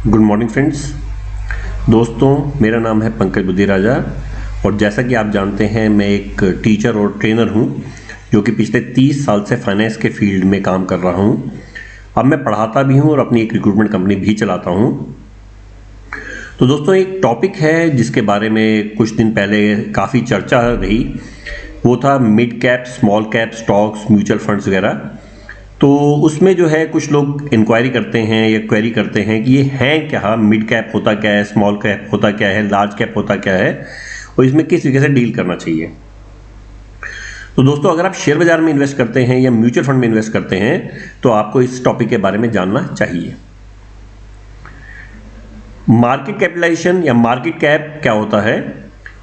Good morning friends. दोस्तों, मेरा नाम है पंकज बुद्धिराजा और जैसा कि आप जानते हैं मैं एक टीचर और ट्रेनर हूं जो कि पिछले 30 साल से फाइनेंस के फील्ड में काम कर रहा हूं। अब मैं पढ़ाता भी हूं और अपनी एक रिक्रूटमेंट कंपनी भी चलाता हूं। तो दोस्तों, एक टॉपिक है जिसके बारे में कुछ दिन पहले काफ़ी चर्चा रही, वो था mid cap, small cap stocks, mutual funds वगैरह। तो उसमें जो है कुछ लोग इंक्वायरी करते हैं या क्वेरी करते हैं कि ये हैं क्या, मिड कैप होता क्या है, स्मॉल कैप होता क्या है, लार्ज कैप होता क्या है और इसमें किस तरीके से डील करना चाहिए। तो दोस्तों, अगर आप शेयर बाजार में इन्वेस्ट करते हैं या म्यूचुअल फंड में इन्वेस्ट करते हैं तो आपको इस टॉपिक के बारे में जानना चाहिए। मार्केट कैपिटलाइजेशन या मार्केट कैप क्या होता है?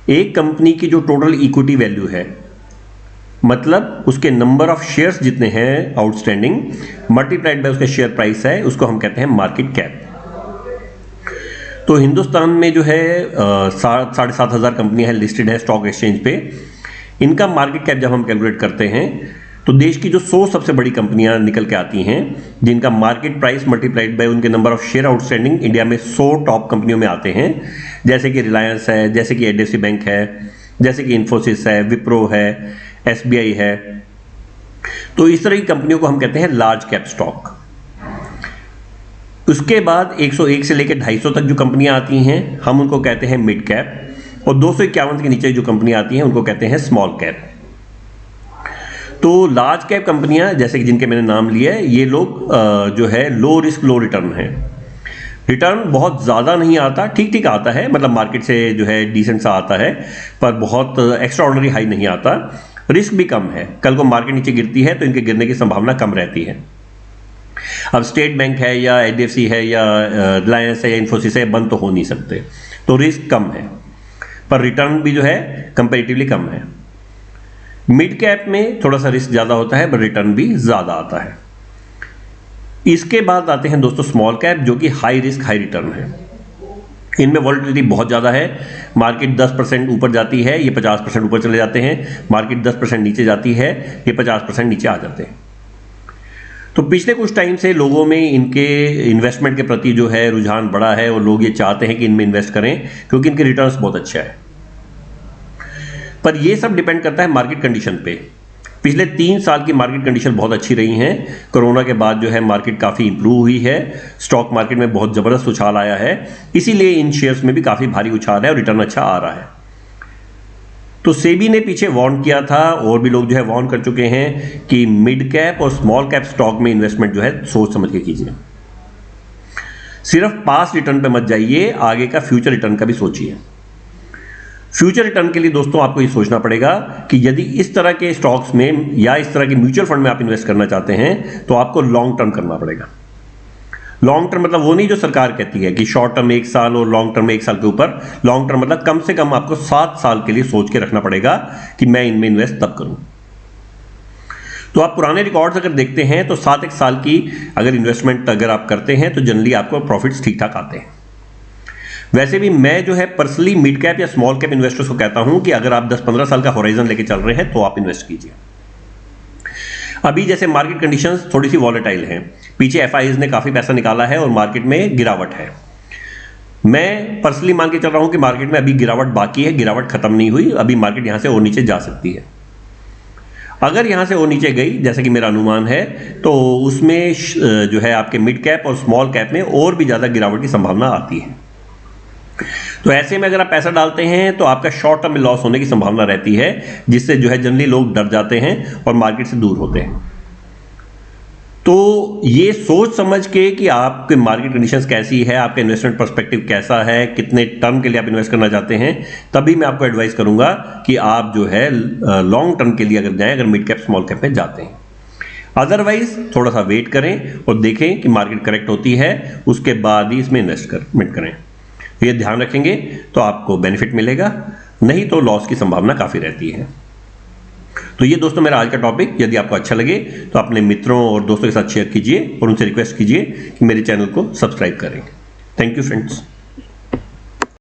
एक कंपनी की जो टोटल इक्विटी वैल्यू है, मतलब उसके नंबर ऑफ शेयर्स जितने हैं आउटस्टैंडिंग मल्टीप्लाइड बाय उसका शेयर प्राइस है, उसको हम कहते हैं मार्केट कैप। तो हिंदुस्तान में जो है 7,500 कंपनियां हैं, लिस्टेड है स्टॉक एक्सचेंज पे। इनका मार्केट कैप जब हम कैलकुलेट करते हैं तो देश की जो 100 सबसे बड़ी कंपनियां निकल के आती हैं जिनका मार्केट प्राइस मल्टीप्लाइड बाय उनके number of share outstanding India में 100 टॉप कंपनियों में आते हैं, जैसे कि रिलायंस है, जैसे कि एचडीएफसी बैंक है, जैसे कि इन्फोसिस है, विप्रो है, एसबीआई है। तो इस तरह की कंपनियों को हम कहते हैं लार्ज कैप स्टॉक। उसके बाद 101 से लेकर 250 तक जो कंपनियां आती हैं हम उनको कहते हैं मिड कैप, और 251 के नीचे जो कंपनियां आती हैं उनको कहते हैं स्मॉल कैप। तो लार्ज कैप कंपनियां जैसे कि जिनके मैंने नाम लिया है, ये लोग जो है लो रिस्क लो रिटर्न है। रिटर्न बहुत ज़्यादा नहीं आता, ठीक ठीक आता है, मतलब मार्केट से जो है डिसेंट सा आता है, पर बहुत एक्स्ट्राऑर्डिनरी हाई नहीं आता। रिस्क भी कम है, कल को मार्केट नीचे गिरती है तो इनके गिरने की संभावना कम रहती है। अब स्टेट बैंक है या एचडीएफसी है या रिलायंस है या इन्फोसिस है, बंद तो हो नहीं सकते, तो रिस्क कम है पर रिटर्न भी जो है कंपैरेटिवली कम है। मिड कैप में थोड़ा सा रिस्क ज़्यादा होता है पर रिटर्न भी ज़्यादा आता है। इसके बाद आते हैं दोस्तों स्मॉल कैप, जो कि हाई रिस्क हाई रिटर्न है। इनमें वॉलेटिलिटी बहुत ज़्यादा है, मार्केट 10% ऊपर जाती है, ये 50% ऊपर चले जाते हैं, मार्केट 10% नीचे जाती है, ये 50% नीचे आ जाते हैं। तो पिछले कुछ टाइम से लोगों में इनके इन्वेस्टमेंट के प्रति जो है रुझान बढ़ा है और लोग ये चाहते हैं कि इनमें इन्वेस्ट करें क्योंकि इनके रिटर्न्स बहुत अच्छा है। पर ये सब डिपेंड करता है मार्केट कंडीशन पे। पिछले 3 साल की मार्केट कंडीशन बहुत अच्छी रही हैं। कोरोना के बाद जो है मार्केट काफ़ी इंप्रूव हुई है, स्टॉक मार्केट में बहुत ज़बरदस्त उछाल आया है, इसीलिए इन शेयर्स में भी काफ़ी भारी उछाल है और रिटर्न अच्छा आ रहा है। तो सेबी ने पीछे वार्न किया था और भी लोग जो है वार्न कर चुके हैं कि मिड कैप और स्मॉल कैप स्टॉक में इन्वेस्टमेंट जो है सोच समझ के कीजिए। सिर्फ पास्ट रिटर्न पे मत जाइए, आगे का फ्यूचर रिटर्न का भी सोचिए। फ्यूचर रिटर्न के लिए दोस्तों आपको ये सोचना पड़ेगा कि यदि इस तरह के स्टॉक्स में या इस तरह के म्यूचुअल फंड में आप इन्वेस्ट करना चाहते हैं तो आपको लॉन्ग टर्म करना पड़ेगा। लॉन्ग टर्म मतलब वो नहीं जो सरकार कहती है कि शॉर्ट टर्म 1 साल और लॉन्ग टर्म 1 साल के ऊपर। लॉन्ग टर्म मतलब कम से कम आपको 7 साल के लिए सोच के रखना पड़ेगा कि मैं इनमें इन्वेस्ट तब करूं। तो आप पुराने रिकॉर्ड्स अगर देखते हैं तो 7-1 साल की अगर इन्वेस्टमेंट अगर आप करते हैं तो जनरली आपको प्रॉफिट्स ठीक ठाक आते हैं। वैसे भी मैं जो है पर्सनली मिड कैप या स्मॉल कैप इन्वेस्टर्स को कहता हूं कि अगर आप 10-15 साल का होराइजन लेके चल रहे हैं तो आप इन्वेस्ट कीजिए। अभी जैसे मार्केट कंडीशंस थोड़ी सी वॉलेटाइल हैं, पीछे एफआईज ने काफ़ी पैसा निकाला है और मार्केट में गिरावट है। मैं पर्सनली मान के चल रहा हूं कि मार्केट में अभी गिरावट बाकी है, गिरावट खत्म नहीं हुई, अभी मार्केट यहां से और नीचे जा सकती है। अगर यहां से और नीचे गई जैसे कि मेरा अनुमान है तो उसमें जो है आपके मिड कैप और स्मॉल कैप में और भी ज़्यादा गिरावट की संभावना आती है। तो ऐसे में अगर आप पैसा डालते हैं तो आपका शॉर्ट टर्म में लॉस होने की संभावना रहती है, जिससे जो है जनरली लोग डर जाते हैं और मार्केट से दूर होते हैं। तो ये सोच समझ के कि आपके मार्केट कंडीशंस कैसी है, आपका इन्वेस्टमेंट पर्सपेक्टिव कैसा है, कितने टर्म के लिए आप इन्वेस्ट करना चाहते हैं, तभी मैं आपको एडवाइस करूंगा कि आप जो है लॉन्ग टर्म के लिए अगर जाएं, अगर मिड कैप स्मॉल कैप में जाते हैं। अदरवाइज थोड़ा सा वेट करें और देखें कि मार्केट करेक्ट होती है, उसके बाद ही इसमें इन्वेस्टमेंट करें। ये ध्यान रखेंगे तो आपको बेनिफिट मिलेगा, नहीं तो लॉस की संभावना काफ़ी रहती है। तो ये दोस्तों मेरा आज का टॉपिक, यदि आपको अच्छा लगे तो अपने मित्रों और दोस्तों के साथ शेयर कीजिए और उनसे रिक्वेस्ट कीजिए कि मेरे चैनल को सब्सक्राइब करें। Thank you friends.